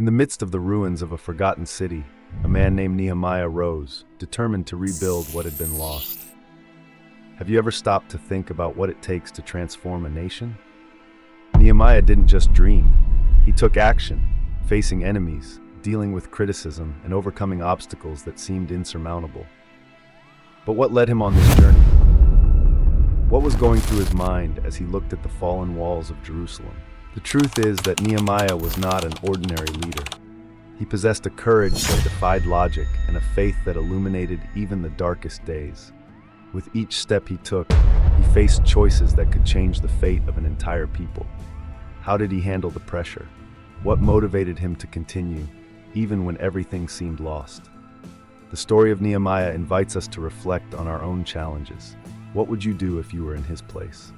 In the midst of the ruins of a forgotten city, a man named Nehemiah rose, determined to rebuild what had been lost. Have you ever stopped to think about what it takes to transform a nation? Nehemiah didn't just dream. He took action, facing enemies, dealing with criticism, and overcoming obstacles that seemed insurmountable. But what led him on this journey? What was going through his mind as he looked at the fallen walls of Jerusalem? The truth is that Nehemiah was not an ordinary leader. He possessed a courage that defied logic and a faith that illuminated even the darkest days. With each step he took, he faced choices that could change the fate of an entire people. How did he handle the pressure? What motivated him to continue, even when everything seemed lost? The story of Nehemiah invites us to reflect on our own challenges. What would you do if you were in his place?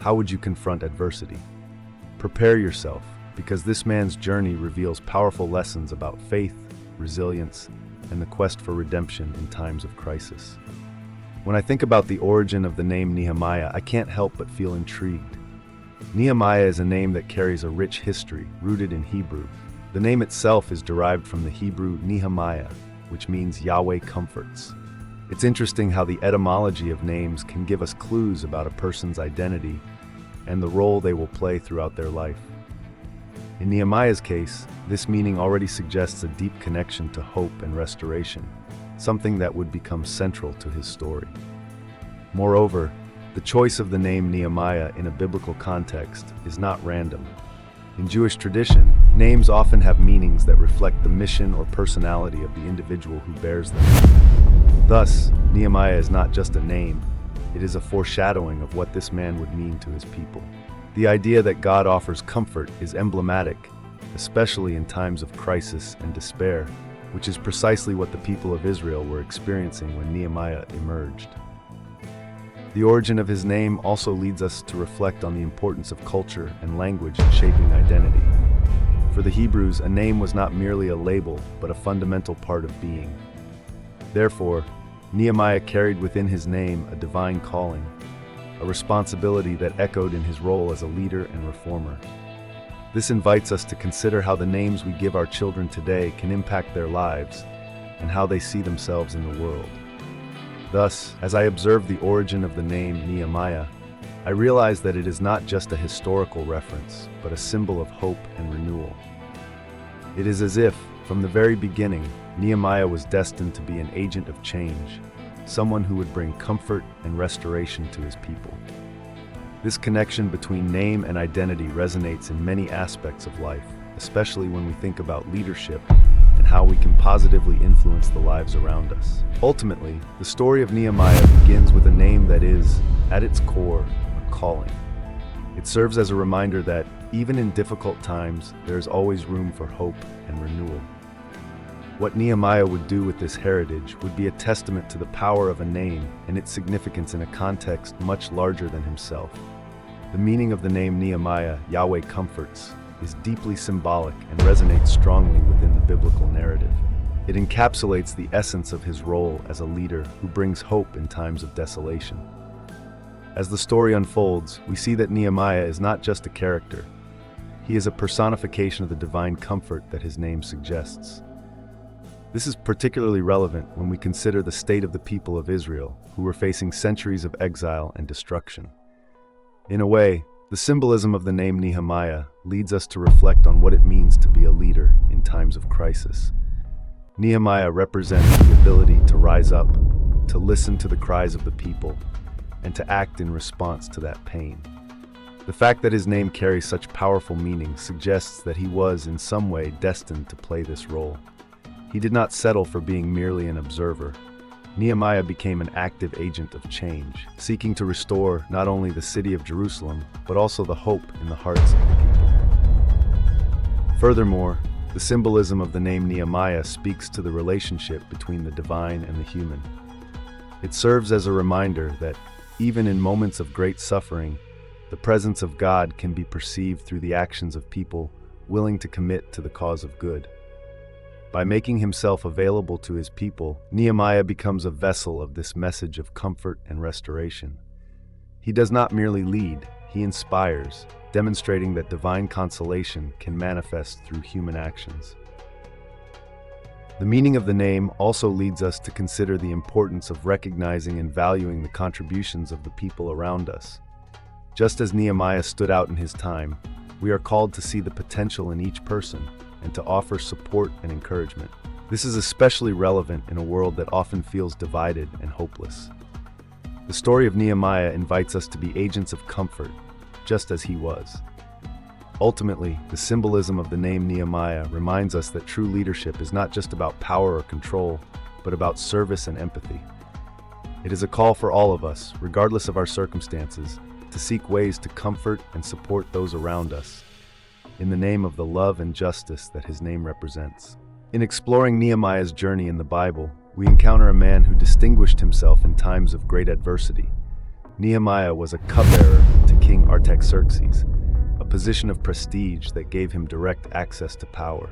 How would you confront adversity? Prepare yourself, because this man's journey reveals powerful lessons about faith, resilience, and the quest for redemption in times of crisis. When I think about the origin of the name Nehemiah, I can't help but feel intrigued. Nehemiah is a name that carries a rich history, rooted in Hebrew. The name itself is derived from the Hebrew Nehemiah, which means Yahweh comforts. It's interesting how the etymology of names can give us clues about a person's identity and the role they will play throughout their life. In Nehemiah's case, this meaning already suggests a deep connection to hope and restoration, something that would become central to his story. Moreover, the choice of the name Nehemiah in a biblical context is not random. In Jewish tradition, names often have meanings that reflect the mission or personality of the individual who bears them. Thus, Nehemiah is not just a name, it is a foreshadowing of what this man would mean to his people. The idea that God offers comfort is emblematic, especially in times of crisis and despair, which is precisely what the people of Israel were experiencing when Nehemiah emerged. The origin of his name also leads us to reflect on the importance of culture and language in shaping identity. For the Hebrews, a name was not merely a label, but a fundamental part of being. Therefore, Nehemiah carried within his name a divine calling, a responsibility that echoed in his role as a leader and reformer. This invites us to consider how the names we give our children today can impact their lives and how they see themselves in the world. Thus, as I observe the origin of the name Nehemiah, I realize that it is not just a historical reference, but a symbol of hope and renewal. It is as if, from the very beginning, Nehemiah was destined to be an agent of change, someone who would bring comfort and restoration to his people. This connection between name and identity resonates in many aspects of life, especially when we think about leadership and how we can positively influence the lives around us. Ultimately, the story of Nehemiah begins with a name that is, at its core, a calling. It serves as a reminder that, even in difficult times, there is always room for hope and renewal. What Nehemiah would do with this heritage would be a testament to the power of a name and its significance in a context much larger than himself. The meaning of the name Nehemiah, Yahweh comforts, is deeply symbolic and resonates strongly within the biblical narrative. It encapsulates the essence of his role as a leader who brings hope in times of desolation. As the story unfolds, we see that Nehemiah is not just a character. He is a personification of the divine comfort that his name suggests. This is particularly relevant when we consider the state of the people of Israel, who were facing centuries of exile and destruction. In a way, the symbolism of the name Nehemiah leads us to reflect on what it means to be a leader in times of crisis. Nehemiah represents the ability to rise up, to listen to the cries of the people, and to act in response to that pain. The fact that his name carries such powerful meaning suggests that he was, in some way, destined to play this role. He did not settle for being merely an observer. Nehemiah became an active agent of change, seeking to restore not only the city of Jerusalem, but also the hope in the hearts of the people. Furthermore, the symbolism of the name Nehemiah speaks to the relationship between the divine and the human. It serves as a reminder that, even in moments of great suffering, the presence of God can be perceived through the actions of people willing to commit to the cause of good. By making himself available to his people, Nehemiah becomes a vessel of this message of comfort and restoration. He does not merely lead, he inspires, demonstrating that divine consolation can manifest through human actions. The meaning of the name also leads us to consider the importance of recognizing and valuing the contributions of the people around us. Just as Nehemiah stood out in his time, we are called to see the potential in each person and to offer support and encouragement. This is especially relevant in a world that often feels divided and hopeless. The story of Nehemiah invites us to be agents of comfort, just as he was. Ultimately, the symbolism of the name Nehemiah reminds us that true leadership is not just about power or control, but about service and empathy. It is a call for all of us, regardless of our circumstances, to seek ways to comfort and support those around us, in the name of the love and justice that his name represents. In exploring Nehemiah's journey in the Bible, we encounter a man who distinguished himself in times of great adversity. Nehemiah was a cupbearer to King Artaxerxes, a position of prestige that gave him direct access to power.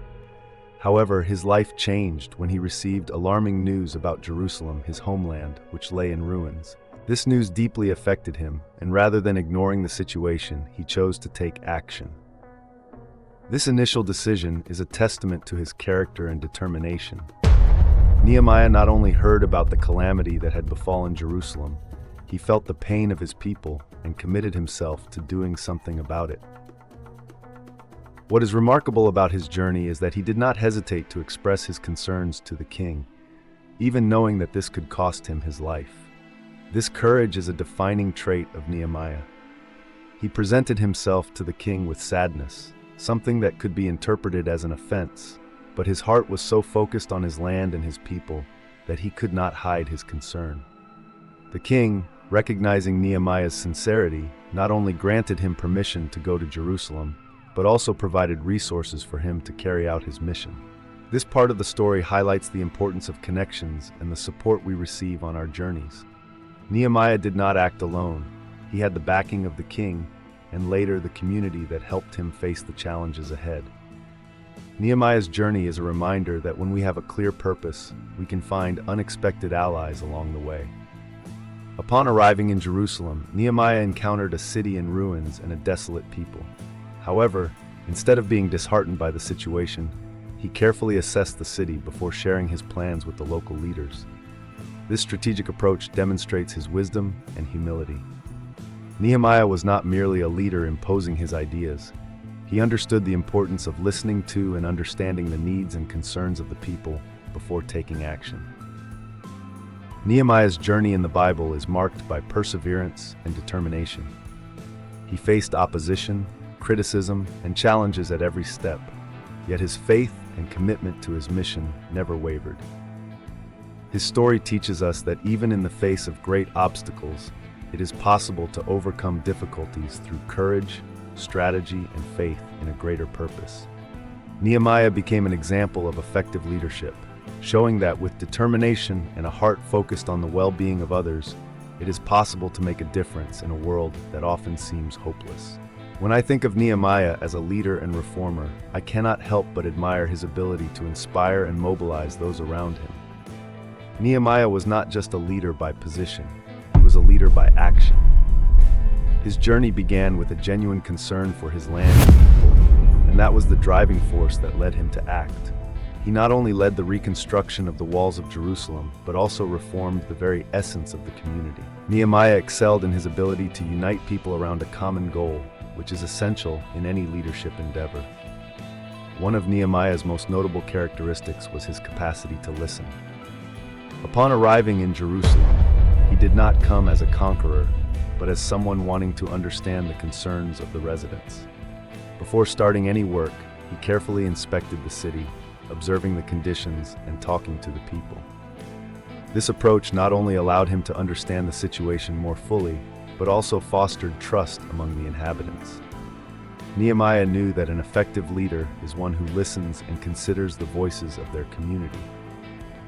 However, his life changed when he received alarming news about Jerusalem, his homeland, which lay in ruins. This news deeply affected him, and rather than ignoring the situation, he chose to take action. This initial decision is a testament to his character and determination. Nehemiah not only heard about the calamity that had befallen Jerusalem, he felt the pain of his people and committed himself to doing something about it. What is remarkable about his journey is that he did not hesitate to express his concerns to the king, even knowing that this could cost him his life. This courage is a defining trait of Nehemiah. He presented himself to the king with sadness, something that could be interpreted as an offense, but his heart was so focused on his land and his people that he could not hide his concern. The king, recognizing Nehemiah's sincerity, not only granted him permission to go to Jerusalem, but also provided resources for him to carry out his mission. This part of the story highlights the importance of connections and the support we receive on our journeys. Nehemiah did not act alone. He had the backing of the king and later the community that helped him face the challenges ahead. Nehemiah's journey is a reminder that when we have a clear purpose, we can find unexpected allies along the way. Upon arriving in Jerusalem, Nehemiah encountered a city in ruins and a desolate people. However, instead of being disheartened by the situation, he carefully assessed the city before sharing his plans with the local leaders. This strategic approach demonstrates his wisdom and humility. Nehemiah was not merely a leader imposing his ideas. He understood the importance of listening to and understanding the needs and concerns of the people before taking action. Nehemiah's journey in the Bible is marked by perseverance and determination. He faced opposition, criticism, and challenges at every step, yet his faith and commitment to his mission never wavered. His story teaches us that even in the face of great obstacles, it is possible to overcome difficulties through courage, strategy, and faith in a greater purpose. Nehemiah became an example of effective leadership, showing that with determination and a heart focused on the well-being of others, it is possible to make a difference in a world that often seems hopeless. When I think of Nehemiah as a leader and reformer, I cannot help but admire his ability to inspire and mobilize those around him. Nehemiah was not just a leader by position, he was a leader by action. His journey began with a genuine concern for his land and people, and that was the driving force that led him to act. He not only led the reconstruction of the walls of Jerusalem, but also reformed the very essence of the community. Nehemiah excelled in his ability to unite people around a common goal, which is essential in any leadership endeavor. One of Nehemiah's most notable characteristics was his capacity to listen. Upon arriving in Jerusalem, he did not come as a conqueror, but as someone wanting to understand the concerns of the residents. Before starting any work, he carefully inspected the city, observing the conditions and talking to the people. This approach not only allowed him to understand the situation more fully, but also fostered trust among the inhabitants. Nehemiah knew that an effective leader is one who listens and considers the voices of their community.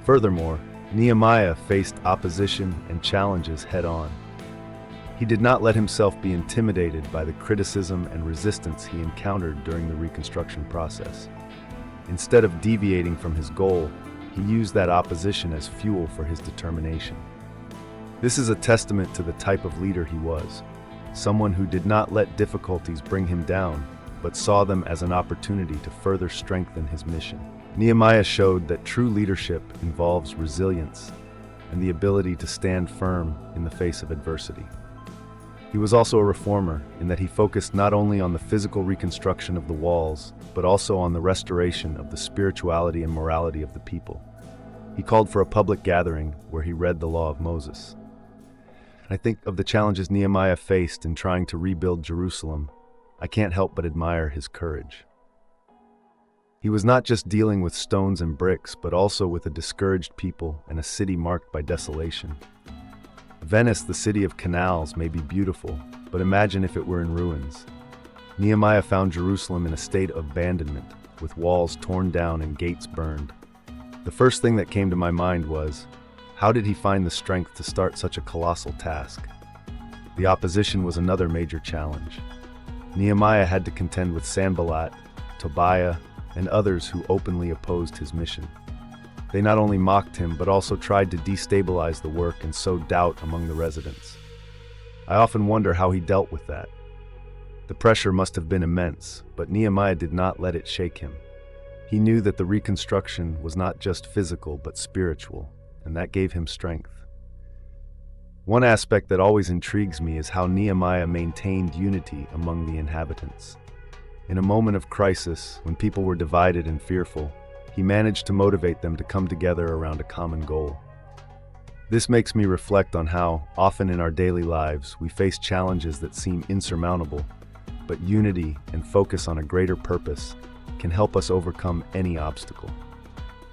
Furthermore, Nehemiah faced opposition and challenges head-on. He did not let himself be intimidated by the criticism and resistance he encountered during the reconstruction process. Instead of deviating from his goal, he used that opposition as fuel for his determination. This is a testament to the type of leader he was, someone who did not let difficulties bring him down, but saw them as an opportunity to further strengthen his mission. Nehemiah showed that true leadership involves resilience and the ability to stand firm in the face of adversity. He was also a reformer in that he focused not only on the physical reconstruction of the walls, but also on the restoration of the spirituality and morality of the people. He called for a public gathering where he read the law of Moses. I think of the challenges Nehemiah faced in trying to rebuild Jerusalem. I can't help but admire his courage. He was not just dealing with stones and bricks, but also with a discouraged people and a city marked by desolation. Venice, the city of canals, may be beautiful, but imagine if it were in ruins. Nehemiah found Jerusalem in a state of abandonment, with walls torn down and gates burned. The first thing that came to my mind was, how did he find the strength to start such a colossal task? The opposition was another major challenge. Nehemiah had to contend with Sanballat, Tobiah, and others who openly opposed his mission. They not only mocked him, but also tried to destabilize the work and sow doubt among the residents. I often wonder how he dealt with that. The pressure must have been immense, but Nehemiah did not let it shake him. He knew that the reconstruction was not just physical, but spiritual, and that gave him strength. One aspect that always intrigues me is how Nehemiah maintained unity among the inhabitants. In a moment of crisis, when people were divided and fearful, he managed to motivate them to come together around a common goal. This makes me reflect on how, often in our daily lives, we face challenges that seem insurmountable, but unity and focus on a greater purpose can help us overcome any obstacle.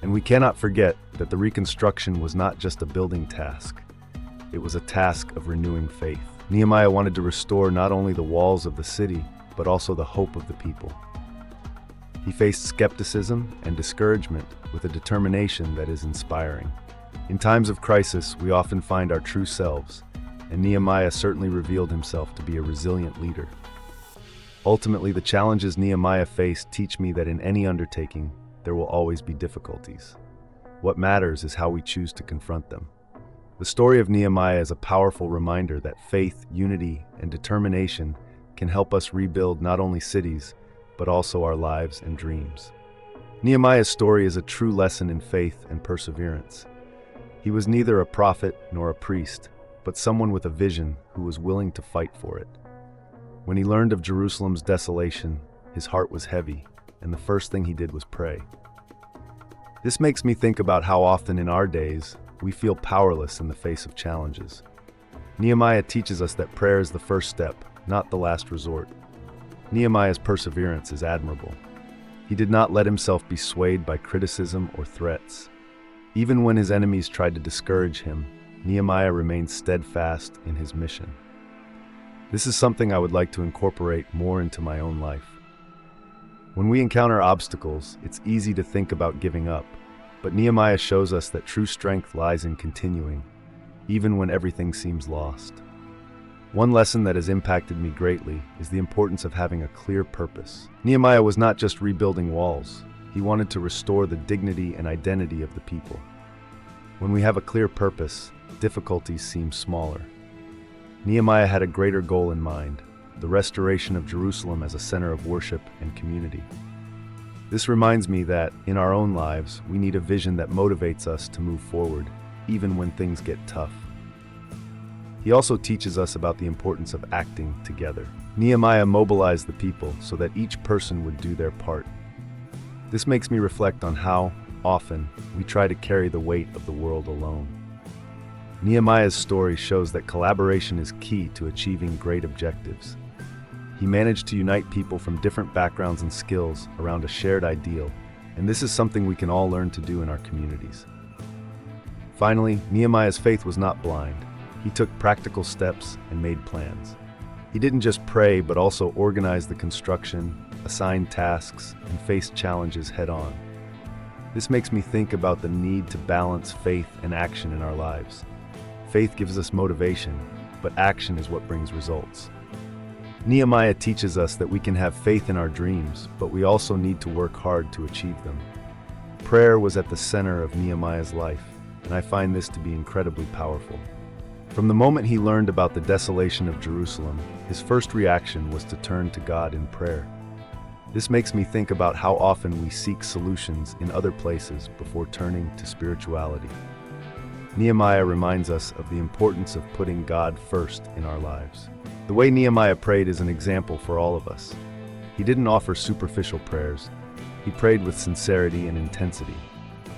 And we cannot forget that the reconstruction was not just a building task. It was a task of renewing faith. Nehemiah wanted to restore not only the walls of the city, but also the hope of the people. He faced skepticism and discouragement with a determination that is inspiring. In times of crisis, we often find our true selves, and Nehemiah certainly revealed himself to be a resilient leader. Ultimately, the challenges Nehemiah faced teach me that in any undertaking, there will always be difficulties. What matters is how we choose to confront them. The story of Nehemiah is a powerful reminder that faith, unity, and determination can help us rebuild not only cities, but also our lives and dreams. Nehemiah's story is a true lesson in faith and perseverance. He was neither a prophet nor a priest, but someone with a vision who was willing to fight for it. When he learned of Jerusalem's desolation, his heart was heavy, and the first thing he did was pray. This makes me think about how often in our days we feel powerless in the face of challenges. Nehemiah teaches us that prayer is the first step, not the last resort. Nehemiah's perseverance is admirable. He did not let himself be swayed by criticism or threats. Even when his enemies tried to discourage him, Nehemiah remained steadfast in his mission. This is something I would like to incorporate more into my own life. When we encounter obstacles, it's easy to think about giving up, but Nehemiah shows us that true strength lies in continuing, even when everything seems lost. One lesson that has impacted me greatly is the importance of having a clear purpose. Nehemiah was not just rebuilding walls. He wanted to restore the dignity and identity of the people. When we have a clear purpose, difficulties seem smaller. Nehemiah had a greater goal in mind, the restoration of Jerusalem as a center of worship and community. This reminds me that, in our own lives, we need a vision that motivates us to move forward, even when things get tough. He also teaches us about the importance of acting together. Nehemiah mobilized the people so that each person would do their part. This makes me reflect on how, often, we try to carry the weight of the world alone. Nehemiah's story shows that collaboration is key to achieving great objectives. He managed to unite people from different backgrounds and skills around a shared ideal, and this is something we can all learn to do in our communities. Finally, Nehemiah's faith was not blind. He took practical steps and made plans. He didn't just pray, but also organized the construction, assigned tasks, and faced challenges head-on. This makes me think about the need to balance faith and action in our lives. Faith gives us motivation, but action is what brings results. Nehemiah teaches us that we can have faith in our dreams, but we also need to work hard to achieve them. Prayer was at the center of Nehemiah's life, and I find this to be incredibly powerful. From the moment he learned about the desolation of Jerusalem, his first reaction was to turn to God in prayer. This makes me think about how often we seek solutions in other places before turning to spirituality. Nehemiah reminds us of the importance of putting God first in our lives. The way Nehemiah prayed is an example for all of us. He didn't offer superficial prayers. He prayed with sincerity and intensity.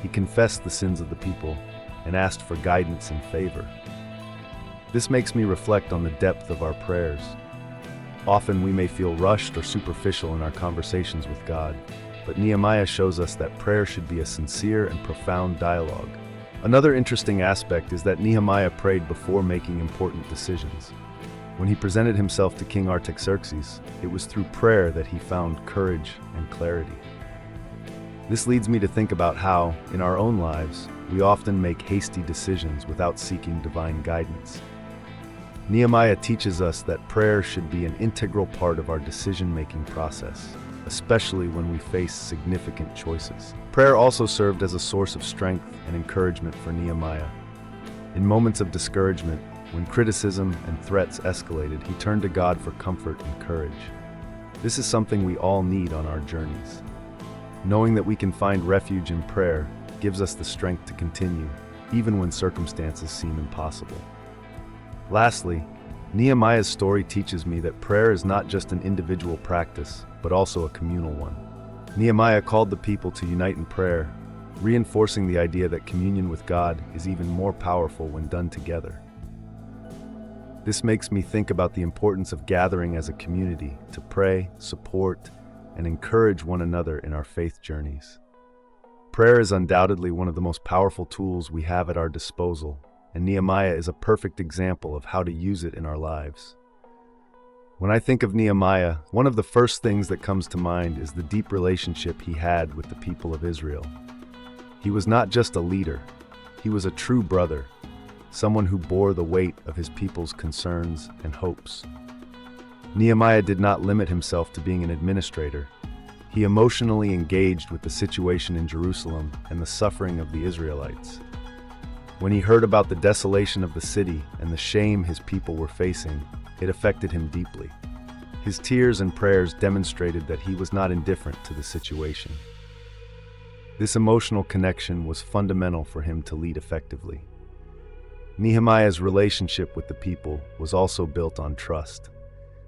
He confessed the sins of the people and asked for guidance and favor. This makes me reflect on the depth of our prayers. Often we may feel rushed or superficial in our conversations with God, but Nehemiah shows us that prayer should be a sincere and profound dialogue. Another interesting aspect is that Nehemiah prayed before making important decisions. When he presented himself to King Artaxerxes, it was through prayer that he found courage and clarity. This leads me to think about how, in our own lives, we often make hasty decisions without seeking divine guidance. Nehemiah teaches us that prayer should be an integral part of our decision-making process, especially when we face significant choices. Prayer also served as a source of strength and encouragement for Nehemiah. In moments of discouragement, when criticism and threats escalated, he turned to God for comfort and courage. This is something we all need on our journeys. Knowing that we can find refuge in prayer gives us the strength to continue, even when circumstances seem impossible. Lastly, Nehemiah's story teaches me that prayer is not just an individual practice, but also a communal one. Nehemiah called the people to unite in prayer, reinforcing the idea that communion with God is even more powerful when done together. This makes me think about the importance of gathering as a community to pray, support, and encourage one another in our faith journeys. Prayer is undoubtedly one of the most powerful tools we have at our disposal, and Nehemiah is a perfect example of how to use it in our lives. When I think of Nehemiah, one of the first things that comes to mind is the deep relationship he had with the people of Israel. He was not just a leader, he was a true brother, someone who bore the weight of his people's concerns and hopes. Nehemiah did not limit himself to being an administrator. He emotionally engaged with the situation in Jerusalem and the suffering of the Israelites. When he heard about the desolation of the city and the shame his people were facing, it affected him deeply. His tears and prayers demonstrated that he was not indifferent to the situation. This emotional connection was fundamental for him to lead effectively. Nehemiah's relationship with the people was also built on trust.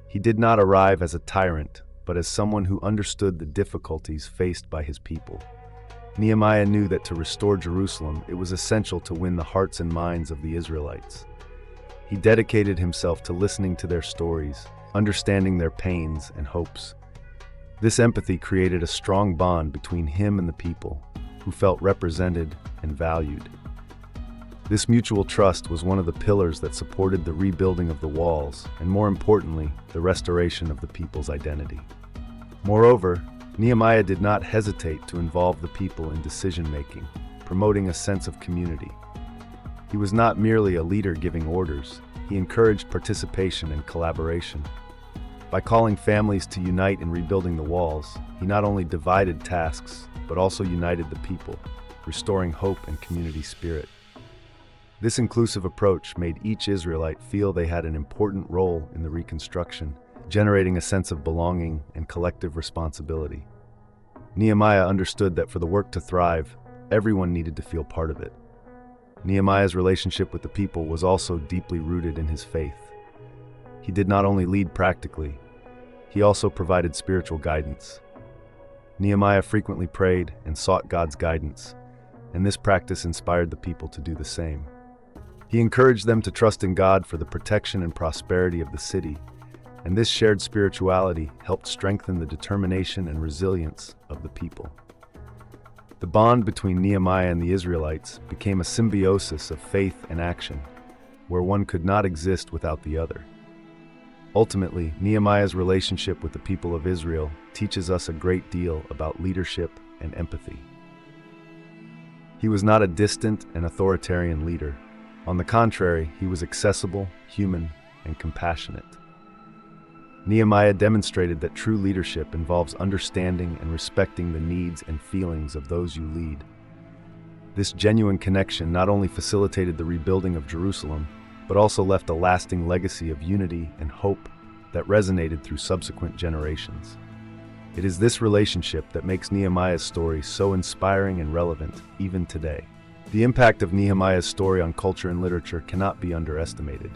He did not arrive as a tyrant, but as someone who understood the difficulties faced by his people. Nehemiah knew that to restore Jerusalem, it was essential to win the hearts and minds of the Israelites. He dedicated himself to listening to their stories, understanding their pains and hopes. This empathy created a strong bond between him and the people, who felt represented and valued. This mutual trust was one of the pillars that supported the rebuilding of the walls, and more importantly, the restoration of the people's identity. Moreover, Nehemiah did not hesitate to involve the people in decision-making, promoting a sense of community. He was not merely a leader giving orders, he encouraged participation and collaboration. By calling families to unite in rebuilding the walls, he not only divided tasks, but also united the people, restoring hope and community spirit. This inclusive approach made each Israelite feel they had an important role in the reconstruction, generating a sense of belonging and collective responsibility. Nehemiah understood that for the work to thrive, everyone needed to feel part of it. Nehemiah's relationship with the people was also deeply rooted in his faith. He did not only lead practically, he also provided spiritual guidance. Nehemiah frequently prayed and sought God's guidance, and this practice inspired the people to do the same. He encouraged them to trust in God for the protection and prosperity of the city, and this shared spirituality helped strengthen the determination and resilience of the people. The bond between Nehemiah and the Israelites became a symbiosis of faith and action, where one could not exist without the other. Ultimately, Nehemiah's relationship with the people of Israel teaches us a great deal about leadership and empathy. He was not a distant and authoritarian leader. On the contrary, he was accessible, human, and compassionate. Nehemiah demonstrated that true leadership involves understanding and respecting the needs and feelings of those you lead. This genuine connection not only facilitated the rebuilding of Jerusalem, but also left a lasting legacy of unity and hope that resonated through subsequent generations. It is this relationship that makes Nehemiah's story so inspiring and relevant even today. The impact of Nehemiah's story on culture and literature cannot be underestimated.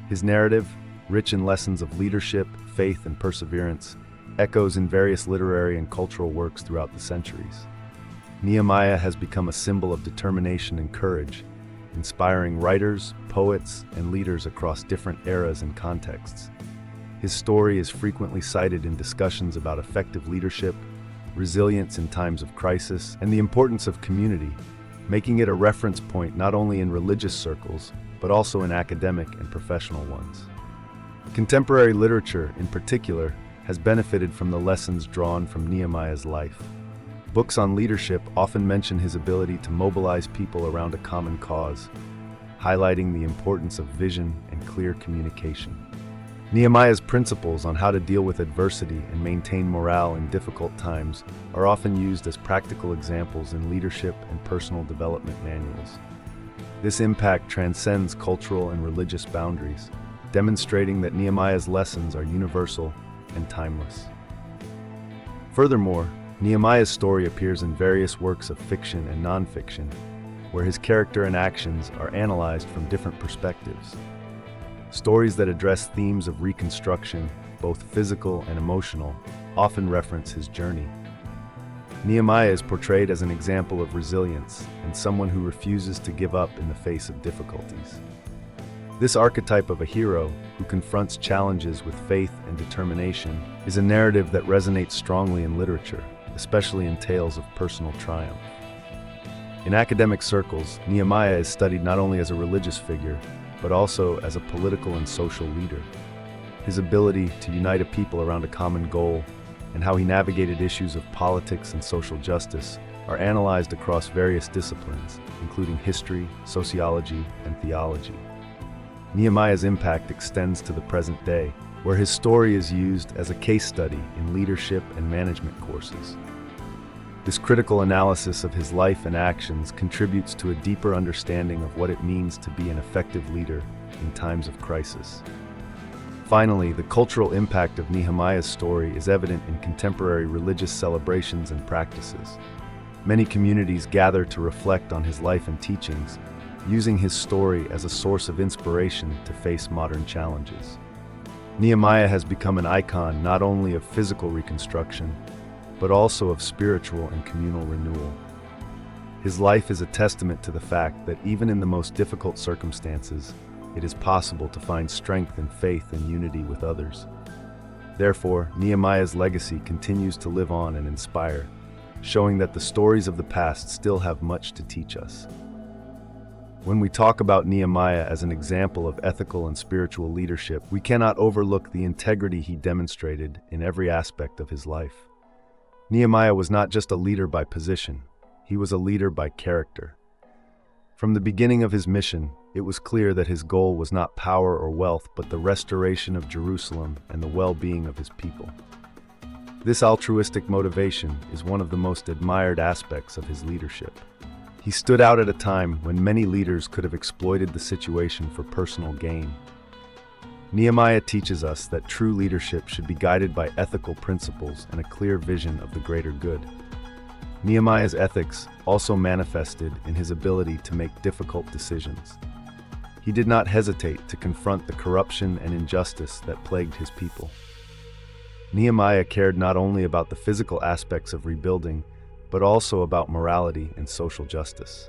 His narrative, rich in lessons of leadership, faith, and perseverance, echoes in various literary and cultural works throughout the centuries. Nehemiah has become a symbol of determination and courage, inspiring writers, poets, and leaders across different eras and contexts. His story is frequently cited in discussions about effective leadership, resilience in times of crisis, and the importance of community, making it a reference point not only in religious circles, but also in academic and professional ones. Contemporary literature, in particular, has benefited from the lessons drawn from Nehemiah's life. Books on leadership often mention his ability to mobilize people around a common cause, highlighting the importance of vision and clear communication. Nehemiah's principles on how to deal with adversity and maintain morale in difficult times are often used as practical examples in leadership and personal development manuals. This impact transcends cultural and religious boundaries, demonstrating that Nehemiah's lessons are universal and timeless. Furthermore, Nehemiah's story appears in various works of fiction and nonfiction, where his character and actions are analyzed from different perspectives. Stories that address themes of reconstruction, both physical and emotional, often reference his journey. Nehemiah is portrayed as an example of resilience and someone who refuses to give up in the face of difficulties. This archetype of a hero who confronts challenges with faith and determination is a narrative that resonates strongly in literature, especially in tales of personal triumph. In academic circles, Nehemiah is studied not only as a religious figure, but also as a political and social leader. His ability to unite a people around a common goal and how he navigated issues of politics and social justice are analyzed across various disciplines, including history, sociology, and theology. Nehemiah's impact extends to the present day, where his story is used as a case study in leadership and management courses. This critical analysis of his life and actions contributes to a deeper understanding of what it means to be an effective leader in times of crisis. Finally, the cultural impact of Nehemiah's story is evident in contemporary religious celebrations and practices. Many communities gather to reflect on his life and teachings, using his story as a source of inspiration to face modern challenges. Nehemiah has become an icon not only of physical reconstruction, but also of spiritual and communal renewal. His life is a testament to the fact that even in the most difficult circumstances, it is possible to find strength and faith and unity with others. Therefore, Nehemiah's legacy continues to live on and inspire, showing that the stories of the past still have much to teach us. When we talk about Nehemiah as an example of ethical and spiritual leadership, we cannot overlook the integrity he demonstrated in every aspect of his life. Nehemiah was not just a leader by position, he was a leader by character. From the beginning of his mission, it was clear that his goal was not power or wealth, but the restoration of Jerusalem and the well-being of his people. This altruistic motivation is one of the most admired aspects of his leadership. He stood out at a time when many leaders could have exploited the situation for personal gain. Nehemiah teaches us that true leadership should be guided by ethical principles and a clear vision of the greater good. Nehemiah's ethics also manifested in his ability to make difficult decisions. He did not hesitate to confront the corruption and injustice that plagued his people. Nehemiah cared not only about the physical aspects of rebuilding, but also about morality and social justice.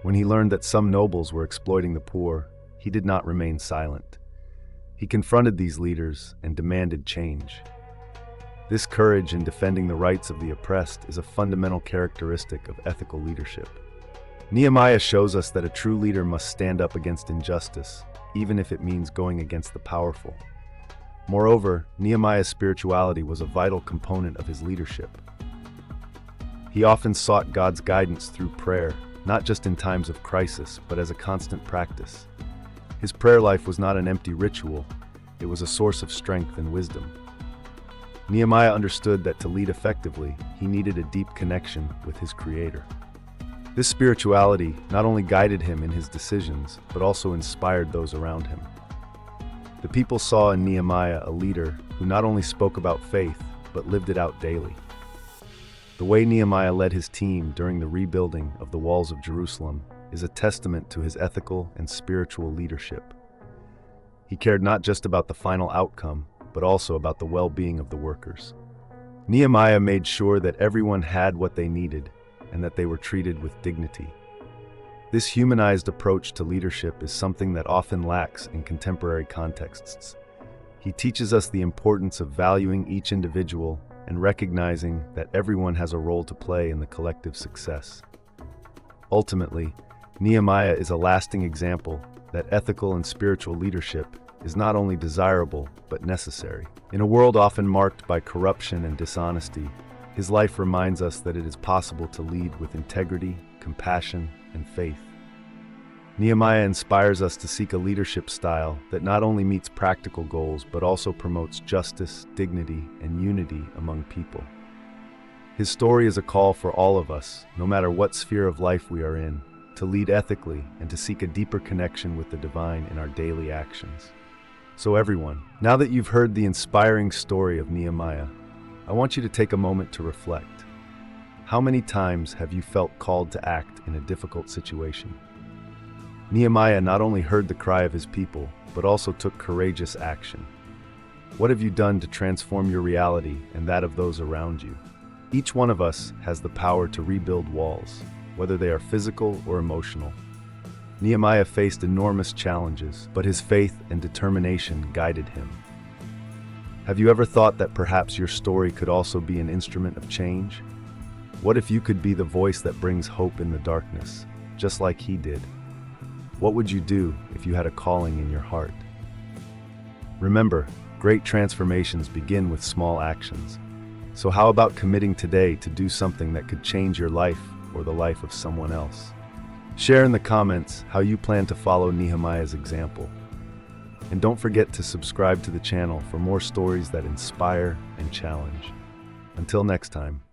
When he learned that some nobles were exploiting the poor, he did not remain silent. He confronted these leaders and demanded change. This courage in defending the rights of the oppressed is a fundamental characteristic of ethical leadership. Nehemiah shows us that a true leader must stand up against injustice, even if it means going against the powerful. Moreover, Nehemiah's spirituality was a vital component of his leadership. He often sought God's guidance through prayer, not just in times of crisis, but as a constant practice. His prayer life was not an empty ritual, it was a source of strength and wisdom. Nehemiah understood that to lead effectively, he needed a deep connection with his Creator. This spirituality not only guided him in his decisions, but also inspired those around him. The people saw in Nehemiah a leader who not only spoke about faith, but lived it out daily. The way Nehemiah led his team during the rebuilding of the walls of Jerusalem is a testament to his ethical and spiritual leadership. He cared not just about the final outcome, but also about the well-being of the workers. Nehemiah made sure that everyone had what they needed and that they were treated with dignity. This humanized approach to leadership is something that often lacks in contemporary contexts. He teaches us the importance of valuing each individual and recognizing that everyone has a role to play in the collective success. Ultimately, Nehemiah is a lasting example that ethical and spiritual leadership is not only desirable, but necessary. In a world often marked by corruption and dishonesty, his life reminds us that it is possible to lead with integrity, compassion, and faith. Nehemiah inspires us to seek a leadership style that not only meets practical goals, but also promotes justice, dignity, and unity among people. His story is a call for all of us, no matter what sphere of life we are in, to lead ethically and to seek a deeper connection with the divine in our daily actions. So everyone, now that you've heard the inspiring story of Nehemiah, I want you to take a moment to reflect. How many times have you felt called to act in a difficult situation? Nehemiah not only heard the cry of his people, but also took courageous action. What have you done to transform your reality and that of those around you? Each one of us has the power to rebuild walls, whether they are physical or emotional. Nehemiah faced enormous challenges, but his faith and determination guided him. Have you ever thought that perhaps your story could also be an instrument of change? What if you could be the voice that brings hope in the darkness, just like he did? What would you do if you had a calling in your heart? Remember, great transformations begin with small actions. So how about committing today to do something that could change your life or the life of someone else? Share in the comments how you plan to follow Nehemiah's example. And don't forget to subscribe to the channel for more stories that inspire and challenge. Until next time.